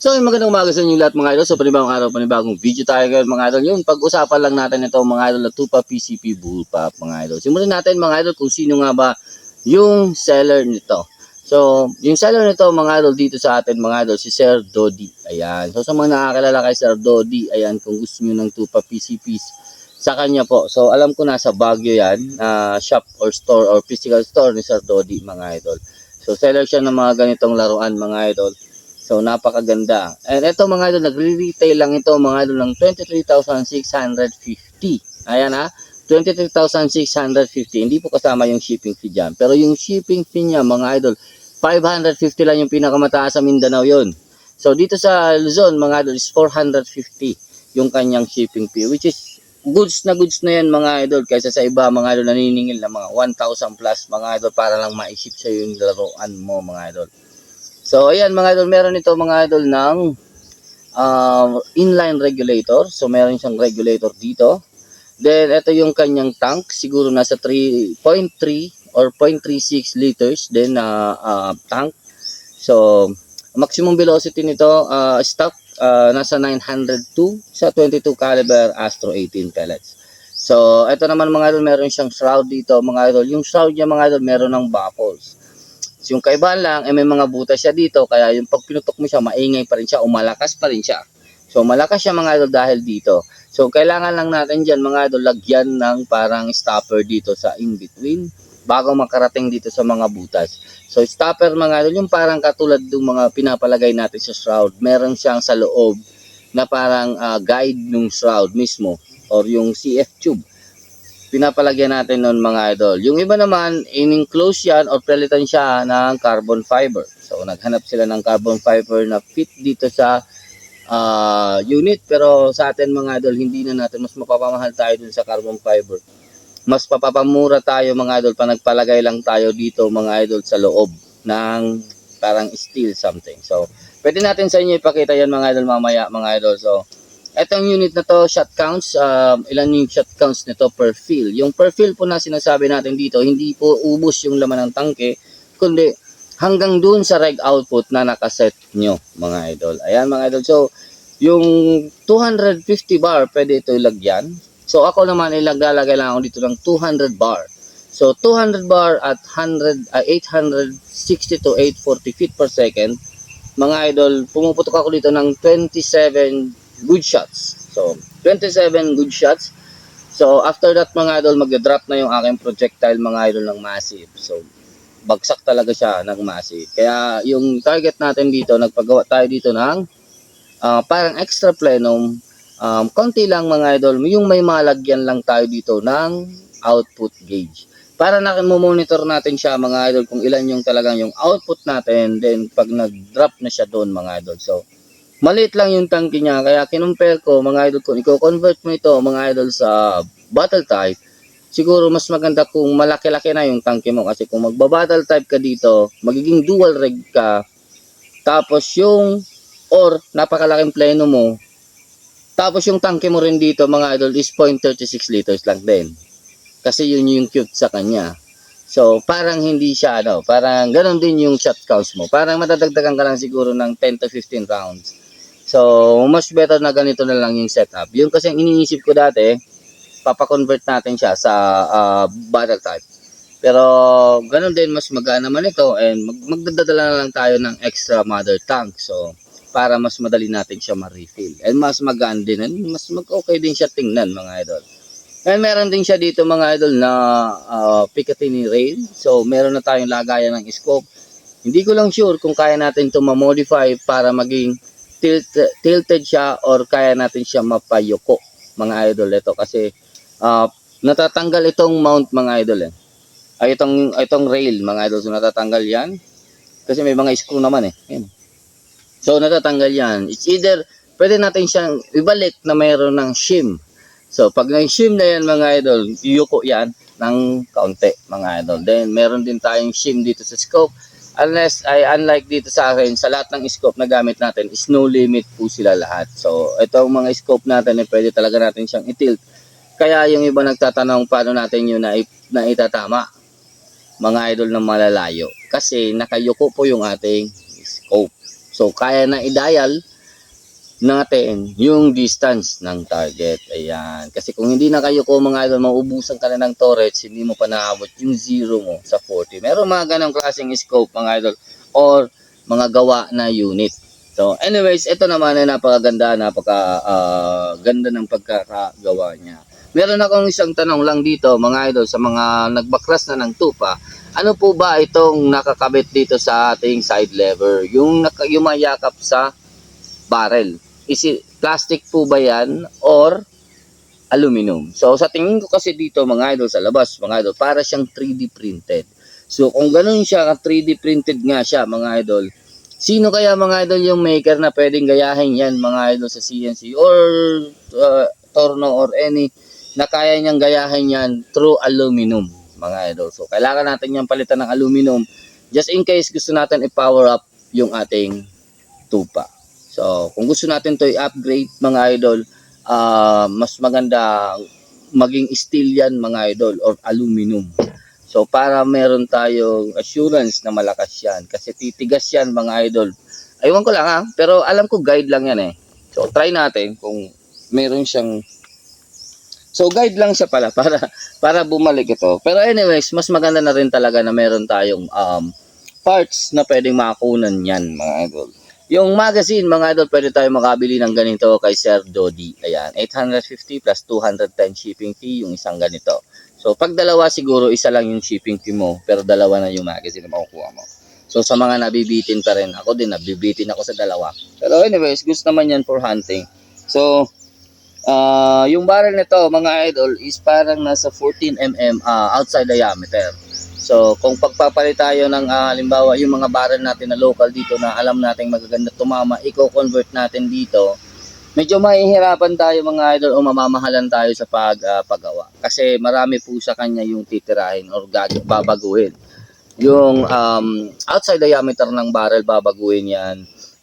So, magandang umaga sa inyo lahat mga idol. So, panibagong araw, panibagong video tayo ngayon mga idol. Yun, pag-usapan lang natin ito mga idol na Tupa PCP Bullpup mga idol. Simulan natin mga idol kung sino nga ba yung seller nito. So, yung seller nito mga idol dito sa atin mga idol, si Sir Dodi. Ayan. So, sa mga nakakilala kay Sir Dodi, ayan, kung gusto nyo ng Tupa PCPs, sa kanya po. So, alam ko nasa Baguio yan, shop or store or physical store ni Sir Dodi mga idol. So, seller siya ng mga ganitong laruan mga idol. So, napakaganda. And ito mga idol, nagre-retail lang ito mga idol ng 23,650. Ayan ha, 23,650. Hindi po kasama yung shipping fee dyan. Pero yung shipping fee niya mga idol, 550 lang yung pinakamataas sa Mindanao yon. So, dito sa Luzon mga idol is 450 yung kanyang shipping fee. Which is goods na yan mga idol. Kaysa sa iba mga idol naniningil na mga 1,000 plus mga idol para lang ma-ship sa yung laruan mo mga idol. So, ayan mga idol, meron ito mga idol ng inline regulator. So, meron siyang regulator dito. Then, ito yung kanyang tank. Siguro nasa 3.3 or 0.36 liters. Then, tank. So, maximum velocity nito, stock, nasa 902 sa 22 caliber Astro 18 pellets. So, ito naman mga idol, meron siyang shroud dito mga idol. Yung shroud niya mga idol, meron ng buckles. Yung kaibahan lang, may mga butas siya dito, kaya yung pag pinutok mo siya, maingay pa rin siya o malakas pa rin siya. So, malakas siya mga idol dahil dito. So, kailangan lang natin dyan mga idol, lagyan ng parang stopper dito sa in-between bago makarating dito sa mga butas. So, stopper mga idol, yung parang katulad ng mga pinapalagay natin sa shroud, meron siyang sa loob na parang guide ng shroud mismo or yung CF tube. Pinapalagyan natin nun mga idol. Yung iba naman, in-enclose yan or palitan siya ng carbon fiber. So, naghanap sila ng carbon fiber na fit dito sa unit. Pero sa atin mga idol, hindi na natin. Mas mapapamahal tayo dun sa carbon fiber. Mas papapamura tayo mga idol pa nagpalagay lang tayo dito mga idol sa loob ng parang steel something. So, pwede natin sa inyo ipakita yan mga idol mamaya mga idol. So, etong unit na to, shot counts, ilan yung shot counts nito per fill. Yung per fill po na sinasabi natin dito, hindi po ubos yung laman ng tangke, kundi hanggang dun sa reg output na nakaset nyo, mga idol. Ayan, mga idol. So, yung 250 bar, pwede ito ilagyan. So, ako naman ilaglalagay lang ako dito ng 200 bar. So, 200 bar at 860 to 840 feet per second, mga idol, pumuputok ako dito ng 27 good shots. So, 27 good shots. So, after that mga idol, mag-drop na yung aking projectile mga idol ng massive. So, bagsak talaga siya ng massive. Kaya, yung target natin dito, nagpagawa tayo dito ng parang extra plenum. Konti lang mga idol, yung may malagyan lang tayo dito ng output gauge. Para monitor natin siya mga idol kung ilan yung talagang yung output natin. Then, pag nag-drop na siya doon mga idol. So, maliit lang yung tangke niya, kaya kinumpare ko mga idol, kung i-convert mo ito mga idol sa battle type, siguro mas maganda kung malaki-laki na yung tangke mo, kasi kung magba-battle type ka dito, magiging dual reg ka, tapos yung or napakalaking pleno mo, tapos yung tangke mo rin dito mga idol is 0.36 liters lang din, kasi yun yung cute sa kanya. So, parang hindi siya, parang ganun din yung shot counts mo. Parang matadagdagan ka lang siguro ng 10 to 15 rounds. So, mas better na ganito na lang yung setup. Yung kasi ang iniisip ko dati, papakonvert natin siya sa battle type. Pero, ganun din, mas magaan naman ito. And magdadala na lang tayo ng extra mother tank. So, para mas madali natin siya ma-refill. And mas magaan din. And mas mag-okay din siya tingnan mga idol. And meron din siya dito mga idol na Picatinny rail. So, meron na tayong lagayan ng scope. Hindi ko lang sure kung kaya natin ito ma-modify para maging tilted siya or kaya natin siya mapayuko mga idol. Ito kasi natatanggal itong mount mga idol ay itong rail mga idol. So, natatanggal yan kasi may mga screw naman yan. So, natatanggal yan. It's either pwede natin siyang ibalik na mayroon ng shim. So, pag na-shim na yan mga idol, yuko yan ng kaunti mga idol. Then, meron din tayong shim dito sa scope. Unlike dito sa akin, sa lahat ng scope na gamit natin is no limit po sila lahat. So, itong mga scope natin pwede talaga natin siyang i-tilt. Kaya yung iba nagtatanong paano natin yun na itatama, mga idol ng malalayo. Kasi nakayuko po yung ating scope. So, kaya na i-dial natin yung distance ng target. Ayan. Kasi kung hindi na kayo ko mga idol, mauubusan ka na ng turrets, hindi mo pa naabot yung zero mo sa 40. Meron mga ganong klaseng scope mga idol or mga gawa na unit. So anyways, ito naman ay napakaganda, ganda ng pagkakagawa niya. Meron akong isang tanong lang dito mga idol sa mga nagbaklas na ng tupa. Ano po ba itong nakakabit dito sa ating side lever? Yung mayakap sa barrel. Is it plastic po ba yan or aluminum? So sa tingin ko kasi dito mga idol sa labas mga idol, para siyang 3D printed. So kung ganun siya, 3D printed nga siya mga idol, sino kaya mga idol yung maker na pwedeng gayahin yan mga idol sa CNC or Torno or any na kaya niyang gayahin yan through aluminum mga idol. So kailangan natin yung palitan ng aluminum just in case gusto natin i-power up yung ating tupa. So, kung gusto natin to i-upgrade mga idol, mas maganda maging steel yan mga idol or aluminum. So, para meron tayong assurance na malakas yan. Kasi titigas yan mga idol. Aywan ko lang ha, pero alam ko guide lang yan eh. So, try natin kung meron siyang... So, guide lang siya pala para bumalik ito. Pero anyways, mas maganda na rin talaga na meron tayong parts na pwedeng makunan yan mga idol. Yung magazine, mga idol, pwede tayo makabili ng ganito kay Sir Dodi. Ayan, 850 plus 210 shipping fee yung isang ganito. So, pag dalawa siguro, isa lang yung shipping fee mo, pero dalawa na yung magazine na makukuha mo. So, sa mga nabibitin pa rin, ako din, nabibitin ako sa dalawa. Pero anyways, gusto naman yan for hunting. So, yung barrel nito, mga idol, is parang nasa 14 mm outside diameter. So, kung pagpapalit tayo ng halimbawa yung mga barrel natin na local dito na alam nating magaganda tumama, i-convert natin dito, medyo mahihirapan tayo mga idol o mamamahalan tayo sa paggawa. Kasi marami po sa kanya yung titirahin or babaguhin. Yung outside diameter ng barrel, babaguhin yan.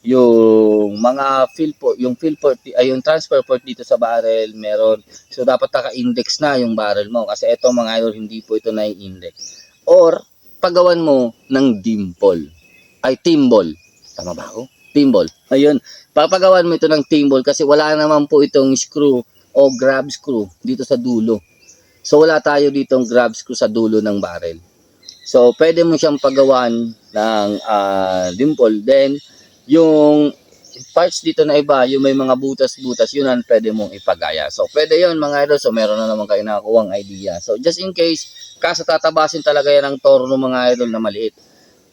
Yung mga yung transfer port dito sa barrel, meron. So, dapat naka-index na yung barrel mo. Kasi ito mga idol, hindi po ito na-index. Or paggawan mo ng dimple. Ay, timbol. Tama ba ako? Timbol. Ayun. Papagawan mo ito ng timbol kasi wala naman po itong screw o grab screw dito sa dulo. So, wala tayo ditong grab screw sa dulo ng barrel. So, pwede mo siyang pagawan ng dimple. Then, yung parts dito na iba, yung may mga butas-butas, yun ang pwede mong ipagaya. So, pwede yun mga idol. So, meron na naman kayo nakakuha ang idea. So, just in case, kaso tatabasin talaga yan ng torno mga idol na maliit.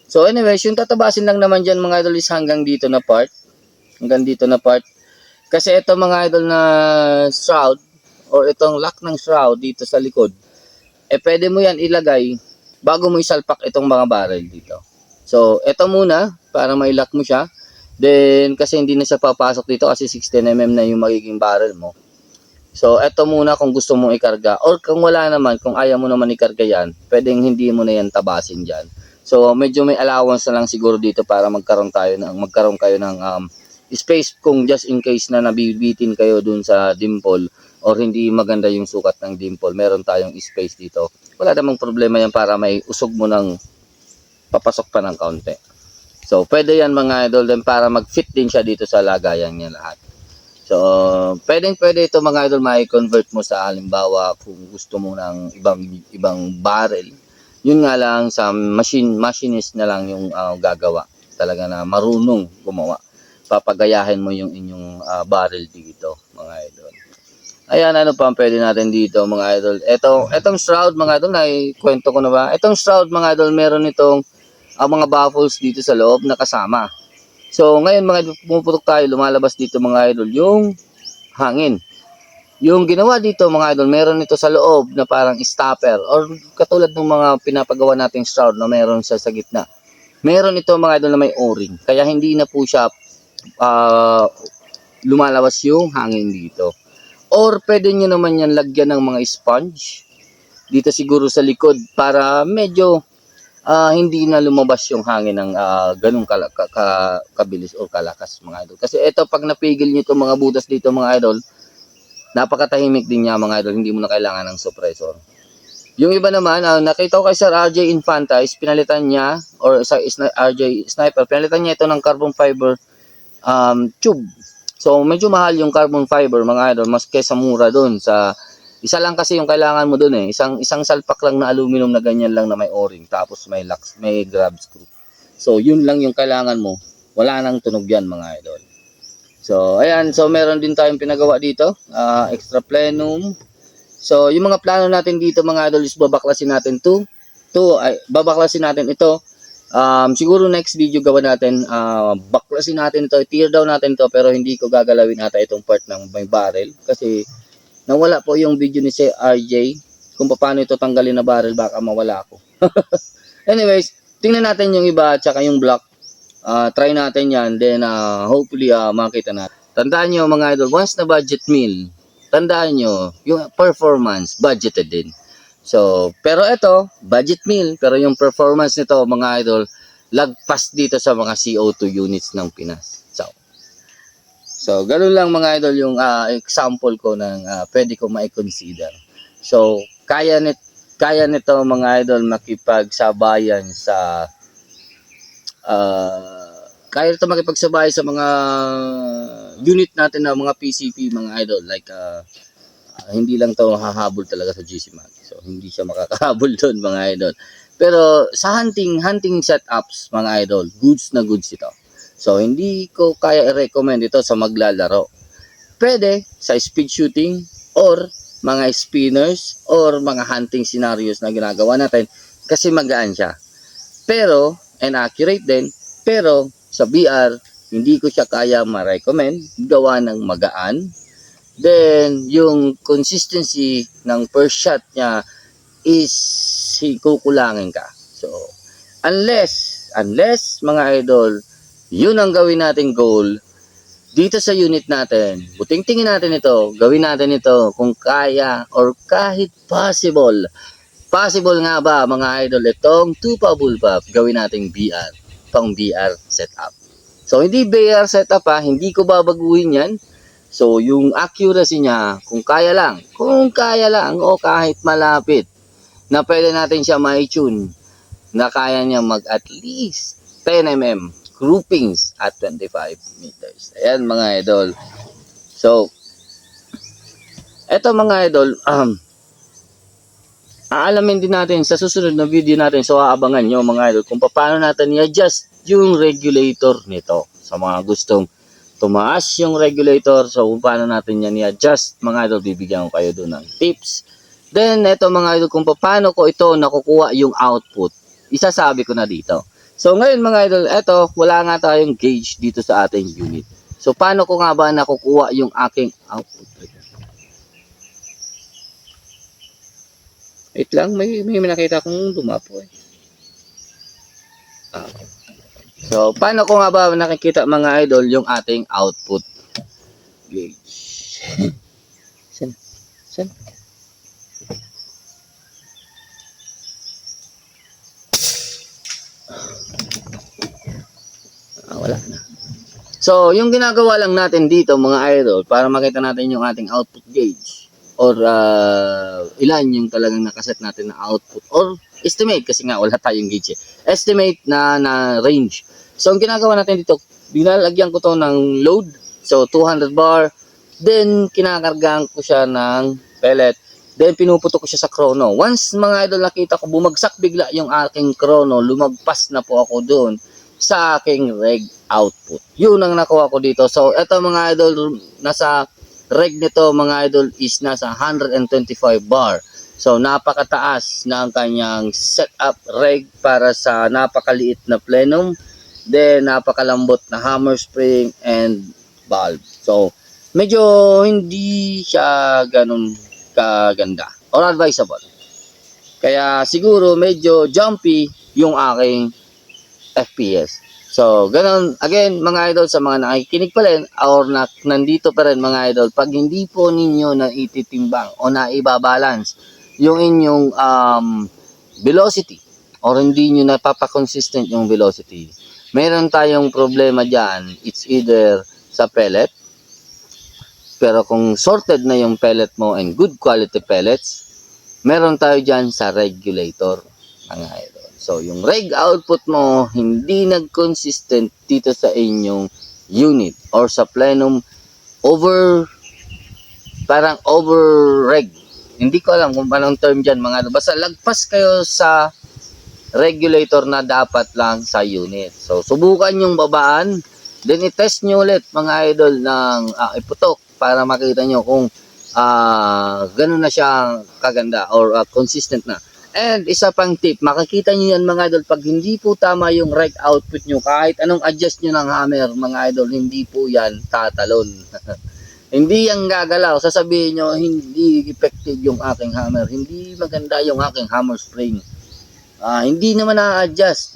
So, anyways, yung tatabasin lang naman dyan mga idol is hanggang dito na part. Hanggang dito na part. Kasi ito mga idol na shroud, or itong lock ng shroud dito sa likod, pwede mo yan ilagay bago mo isalpak itong mga barrel dito. So, ito muna, para may-lock mo siya. Then, kasi hindi na siya papasok dito kasi 16mm na yung magiging barrel mo. So, eto muna kung gusto mong ikarga. Or kung wala naman, kung ayaw mo naman ikarga yan, pwedeng hindi mo na yan tabasin dyan. So, medyo may allowance na lang siguro dito para magkaroon kayo ng space kung just in case na nabibitin kayo dun sa dimple or hindi maganda yung sukat ng dimple. Meron tayong space dito. Wala namang problema yan para may usog mo ng papasok pa ng kaunti. So, pwede yan mga idol din para mag-fit din siya dito sa lagayan niya lahat. So, pwede ito mga idol mai-convert mo sa halimbawa kung gusto mo ng ibang barrel. Yun nga lang sa machinist na lang yung gagawa. Talaga na marunong gumawa. Papagayahin mo yung inyong barrel dito mga idol. Ayan, ano pa ang pwede natin dito mga idol. Etong shroud mga idol, kwento ko na ba? Etong shroud mga idol, meron itong mga baffles dito sa loob na kasama. So, ngayon mga idol, pumuputok tayo, lumalabas dito mga idol, yung hangin. Yung ginawa dito mga idol, meron ito sa loob na parang stopper or katulad ng mga pinapagawa nating shroud na meron sa gitna. Meron ito mga idol na may o-ring. Kaya hindi na po siya lumalabas yung hangin dito. Or pwede nyo naman yan lagyan ng mga sponge dito siguro sa likod para medyo hindi na lumabas yung hangin ng ganung kabilis o kalakas mga idol. Kasi ito pag napigil nyo itong mga butas dito mga idol, napakatahimik din niya mga idol, hindi mo na kailangan ng suppressor. Yung iba naman, nakita ko kay Sir RJ Infanta, is pinalitan niya, or sa RJ Sniper, pinalitan niya ito ng carbon fiber tube. So, medyo mahal yung carbon fiber, mga idol, mas kesa mura doon sa isa lang kasi yung kailangan mo doon eh. Isang salpak lang na aluminum na ganyan lang na may o-ring, tapos may locks, may grab screw. So, yun lang yung kailangan mo. Wala nang tunog yan, mga idol. So, ayan. So, meron din tayong pinagawa dito. Extra plenum. So, yung mga plano natin dito, mga idol, is babaklasin natin babaklasin natin ito. Siguro next video gawa natin, baklasin natin ito, tear down natin ito, pero hindi ko gagalawin ata itong part ng may barrel kasi nawala po yung video ni Sir RJ kung paano ito tanggalin na barrel, baka mawala ako. Anyways, tingnan natin yung iba at saka yung block. Try natin yan, then hopefully makita natin. Tandaan nyo mga idol, once na budget meal, tandaan nyo, yung performance, budgeted din. So, pero ito, budget meal, pero yung performance nito, mga idol, lagpas dito sa mga CO2 units ng Pinas. So ganun lang mga idol yung example ko ng pwede ko ma-consider. So, kaya nito mga idol makipagsabayan sa kaya ito makipagsabay sa mga unit natin na mga PCP mga idol, like hindi lang to hahabol talaga sa GC Mag. So hindi siya makakahabol doon mga idol. Pero sa hunting setups mga idol, goods na goods ito. So hindi ko kaya i-recommend ito sa maglalaro. Pwede sa speed shooting or mga spinners or mga hunting scenarios na ginagawa natin kasi magaan siya. Pero and accurate din, pero sa VR hindi ko siya kaya ma-recommend gawa ng magaan. Then yung consistency ng first shot niya is kukulangin ka. So unless mga idol, yun ang gawin nating goal dito sa unit natin. Buting-tingin natin ito, gawin natin ito kung kaya or kahit possible. Possible nga ba mga idol itong 2 pa bullpup gawin nating VR, pang VR setup. So hindi VR setup hindi ko babaguhin yan. So yung accuracy niya, kung kaya lang o kahit malapit na pwede natin siya ma-tune na kaya niya mag at least 10 mm groupings at 25 meters. Ayan mga idol. So, eto mga idol, aalamin din natin sa susunod na video natin, so aabangan nyo mga idol kung paano natin i-adjust yung regulator nito. Sa mga gustong tumaas yung regulator, so kung paano natin yan i-adjust mga idol, bibigyan ko kayo doon ng tips. Then, eto mga idol, kung paano ko ito nakukuha yung output, isasabi ko na dito. So ngayon mga idol, eto, wala nga tayong gauge dito sa ating unit. So paano ko nga ba nakukuha yung aking output? Wait lang, may nakita kong dumapo eh. So paano ko nga ba nakikita mga idol yung ating output gauge? San? Wala na. So, yung ginagawa lang natin dito mga idol para makita natin yung ating output gauge or ilan yung talagang nakaset natin na output or estimate kasi nga wala tayong gauge estimate na range. So, ang ginagawa natin dito, binalagyan ko to ng load. So, 200 bar. Then, kinakargahan ko siya ng pellet. Then, pinuputok ko siya sa chrono. Once mga idol nakita ko bumagsak bigla yung aking chrono, lumagpas na po ako doon sa aking reg output. Yun ang nakuha ko dito. So, eto mga idol, nasa reg nito mga idol is nasa 125 bar. So, napakataas na ang kanyang setup reg para sa napakaliit na plenum. Then, napakalambot na hammer spring and valve. So, medyo hindi siya ganun kaganda or advisable. Kaya, siguro medyo jumpy yung aking FPS. So, ganun, again, mga idol, sa mga nakikinig pa rin or nandito pa rin mga idol, pag hindi po ninyo na ititimbang o na ibabalance yung inyong velocity or hindi nyo napapakonsistent yung velocity, meron tayong problema dyan. It's either sa pellet, pero kung sorted na yung pellet mo and good quality pellets, meron tayo dyan sa regulator, mga idol. So, yung reg output mo hindi nag-consistent dito sa inyong unit or sa plenum over, parang over reg. Hindi ko alam kung anong term dyan mga idol. Basta lagpas kayo sa regulator na dapat lang sa unit. So, subukan yung babaan. Then, i-test nyo ulit mga idol ng iputok para makita nyo kung ganun na siya kaganda or consistent na. And isa pang tip, makikita nyo yan mga idol, pag hindi po tama yung right output nyo, kahit anong adjust nyo ng hammer mga idol, hindi po yan tatalon. Hindi yan gagalaw. Sasabihin nyo, hindi effective yung aking hammer. Hindi maganda yung aking hammer spring. Hindi naman na-adjust.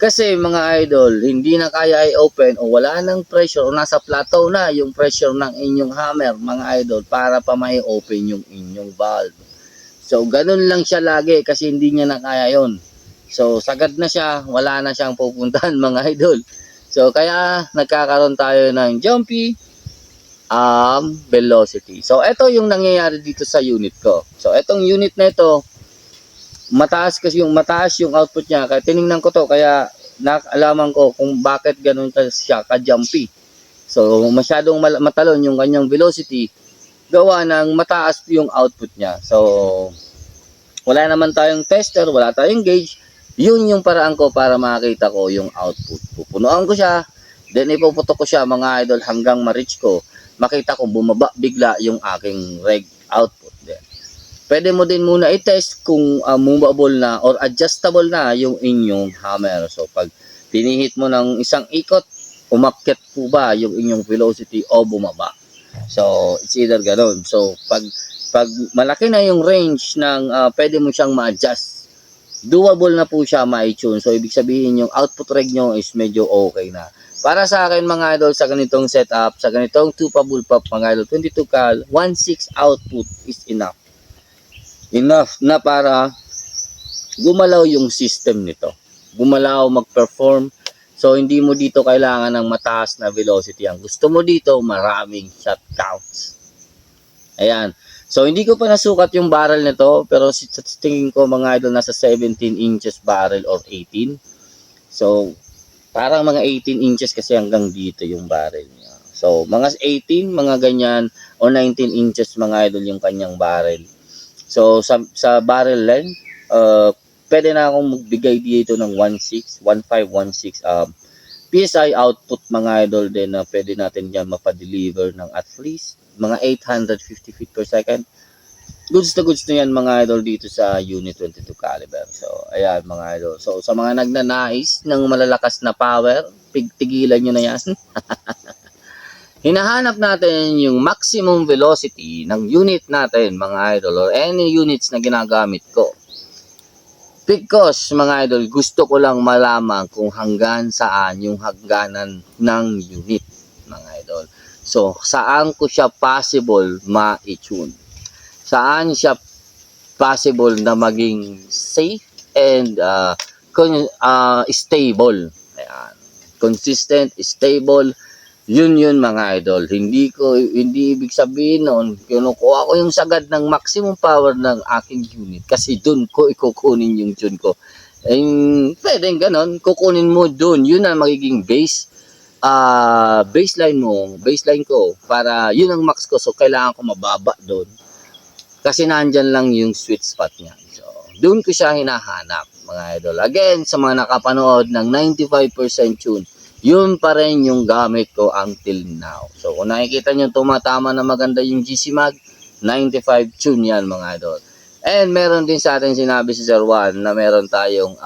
Kasi mga idol, hindi na kaya i-open o wala nang pressure o nasa plateau na yung pressure ng inyong hammer mga idol para pa may open yung inyong valve. So, ganun lang siya lagi kasi hindi niya na kaya yun. So, sagad na siya, wala na siyang pupuntahan mga idol. So, kaya nagkakaroon tayo ng jumpy velocity. So, ito yung nangyayari dito sa unit ko. So, itong unit na ito, mataas yung output niya. Kaya tiningnan ko to, kaya nakalaman ko kung bakit ganun siya ka-jumpy. So, masyadong matalon yung kanyang velocity, gawa ng mataas yung output niya. So, wala naman tayong tester, wala tayong gauge. Yun yung paraan ko para makita ko yung output. Pupunuan ko siya, then ipuputok ko siya mga idol hanggang ma-reach ko. Makita ko bumaba bigla yung aking reg output. Then, pwede mo din muna i-test kung movable na or adjustable na yung inyong hammer. So, pag pinihit mo ng isang ikot, umakyat po ba yung inyong velocity o bumaba? So, it's either ganun. So, pag malaki na yung range ng pwede mo siyang ma-adjust, doable na po siya ma-tune. So, ibig sabihin yung output reg nyo is medyo okay na. Para sa akin mga idol, sa ganitong setup, sa ganitong 2-pa bullpup mga idol, 22 cal, 1.6 output is enough. Enough na para gumalaw yung system nito. Gumalaw, mag-perform. So, hindi mo dito kailangan ng mataas na velocity. Ang gusto mo dito, maraming shot counts. Ayan. So, hindi ko pa nasukat yung barrel nito, pero sa tingin ko mga idol, nasa 17 inches barrel or 18. So, parang mga 18 inches kasi hanggang dito yung barrel niya. So, mga 18, mga ganyan, o 19 inches mga idol yung kanyang barrel. So, sa barrel length, pwede na akong magbigay dito ng 1.6, 1.5, 1.6 PSI output mga idol din na pwede natin yan mapadeliver ng at least mga 850 feet per second. Goods na yan mga idol dito sa Unit 22 caliber. So, ayan mga idol. So, sa mga nagnanais ng malalakas na power, tigilan nyo na yan. Hinahanap natin yung maximum velocity ng unit natin mga idol or any units na ginagamit ko. Because mga idol, gusto ko lang malaman kung hanggang saan yung hangganan ng unit mga idol. So, saan ko siya possible ma-tune? Saan siya possible na maging safe and stable. Ayan. Consistent, stable. Yun mga idol. Hindi ibig sabihin noon, kinukuha ko yung sagad ng maximum power ng aking unit kasi dun ko ikukunin yung tune ko. Pwedeng ganon, kukunin mo dun. Yun ang magiging baseline ko para yun ang max ko. So, kailangan ko mababa dun. Kasi nandyan lang yung sweet spot niya. So, doon ko siya hinahanap, mga idol. Again, sa mga nakapanood ng 95% tune, yun pa rin yung gamit ko until now. So, kung nakikita nyo tumatama na maganda yung GC Mag, 95 tune yan, mga idol. And meron din sa atin sinabi si Sir Juan na meron tayong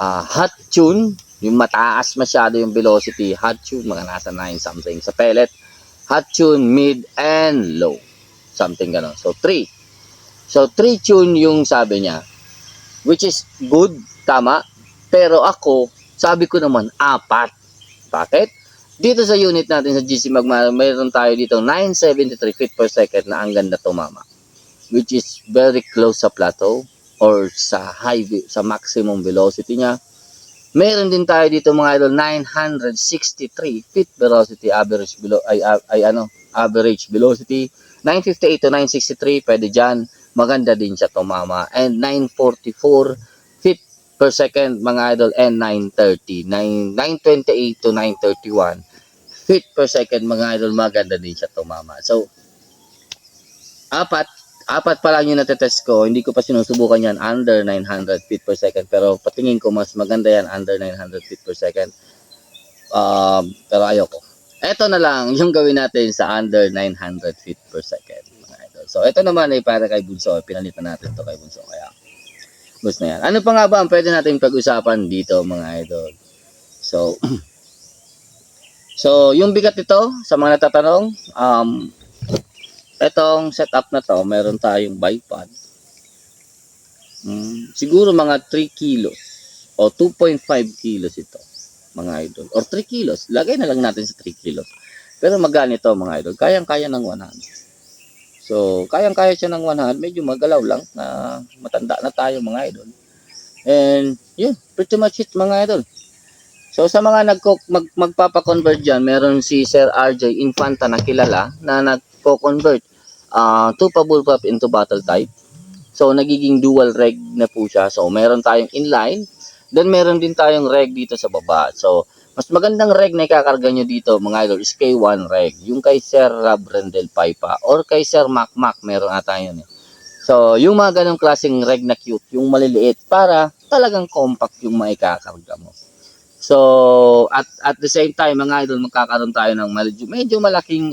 hot tune, yung mataas masyado yung velocity, hot tune, mga nasa 9 something sa pellet, hot tune, mid, and low. Something gano'n. So, 3. So, 3 tune yung sabi niya. Which is good, tama. Pero ako, sabi ko naman, 4. Bakit? Dito sa unit natin sa GC Mag, mayroon tayo dito 973 feet per second na ang ganda tumama. Which is very close sa plateau or sa maximum velocity niya. Meron din tayo dito mga idol 963 feet velocity average average velocity. 958 to 963 pwede dyan. Maganda din siya tumama. And 944 feet per second mga idol and 930. 928 to 931 feet per second mga idol, maganda din siya tumama. So, apat pa lang yung natetest ko, hindi ko pa sinusubukan yan under 900 feet per second, pero patingin ko mas maganda yan under 900 feet per second. Pero ayoko. Ito na lang yung gawin natin sa under 900 feet per second mga idol. So ito naman ay para kay Bunso, pinalitan natin to kay Bunso, kaya gusto na yan. Ano pa nga ba ang pwede natin pag-usapan dito mga idol? So so yung bigat nito sa mga natatanong, etong setup na to, meron tayong bipod. Siguro mga 3 kilos o 2.5 kilos ito, mga idol. Or 3 kilos. Lagay na lang natin sa 3 kilos. Pero magkano ito, mga idol? Kayang-kaya ng 100. So, kayang-kaya siya ng 100. Medyo magalaw lang na matanda na tayo, mga idol. And, yun. Pretty much it, mga idol. So, sa mga magpapa-convert dyan, meron si Sir RJ Infanta na kilala na nagpo-convert Tupa bullpup into bottle type. So, nagiging dual reg na po siya. So, meron tayong inline. Then, meron din tayong reg dito sa baba. So, mas magandang reg na ikakarga nyo dito, mga idol, is K1 reg. Yung kay Sir Rob Rendel Paipa or kay Sir Mac Mac, meron ata yun eh. So, yung mga ganong klaseng reg na cute, yung maliliit, para talagang compact yung maikakarga mo. So, at the same time, mga idol, magkakaroon tayo ng medyo malaking,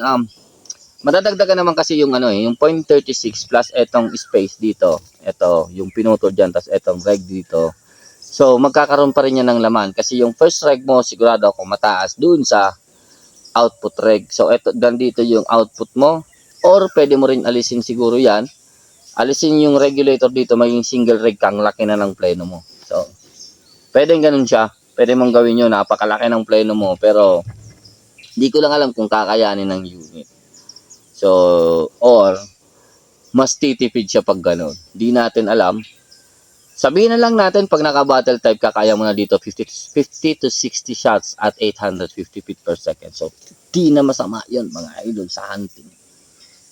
madadagdagan naman kasi yung yung 0.36 plus etong space dito. Ito, yung pinutol dyan, tas etong reg dito. So, magkakaroon pa rin yan ng laman. Kasi yung first reg mo, sigurado ako mataas dun sa output reg. So, eto, dito yung output mo. Or, pwede mo rin alisin siguro yan. Alisin yung regulator dito, maging single reg kang laki na ng pleno mo. So, pwede ganun siya. Pwede mong gawin yun, napakalaki ng pleno mo. Pero, hindi ko lang alam kung kakayanin ng unit. So, or, mas titipid siya pag gano'n. Di natin alam. Sabihin na lang natin, pag naka-battle type ka, kaya mo na dito 50 to 60 shots at 850 feet per second. So, di na masama yun, mga idol, sa hunting.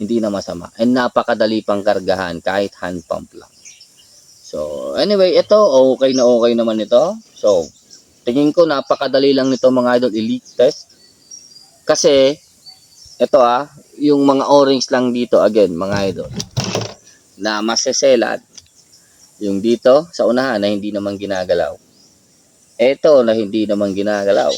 Hindi na masama. And napakadali pang kargahan, kahit hand pump lang. So, anyway, ito, okay naman ito. So, tingin ko, napakadali lang nito, mga idol, i-leak test. Kasi, ito yung mga o-rings lang dito again, mga idol, na maseselad. Yung dito sa unahan na hindi naman ginagalaw. Ito na hindi naman ginagalaw.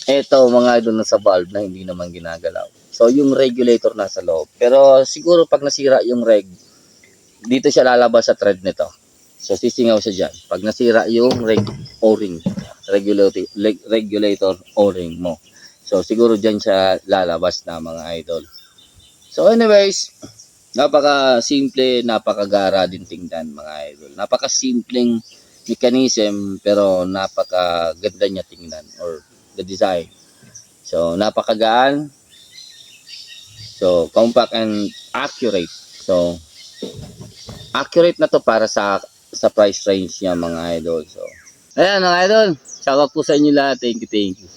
Ito mga idol na sa valve na hindi naman ginagalaw. So yung regulator nasa loob. Pero siguro pag nasira yung reg, dito siya lalabas sa thread nito. So sisingaw siya dyan. Pag nasira yung o-ring, regulator o-ring mo. So, siguro dyan siya lalabas na, mga idol. So, anyways, napaka-simple, napakagara din tingnan, mga idol. Napaka-simpleng mechanism, pero napaka-ganda niya tingnan, or the design. So, napakagaan. So, compact and accurate. So, accurate na to para sa price range niya, mga idol. So, ayan, mga idol. Shout out po sa inyo lahat. Thank you.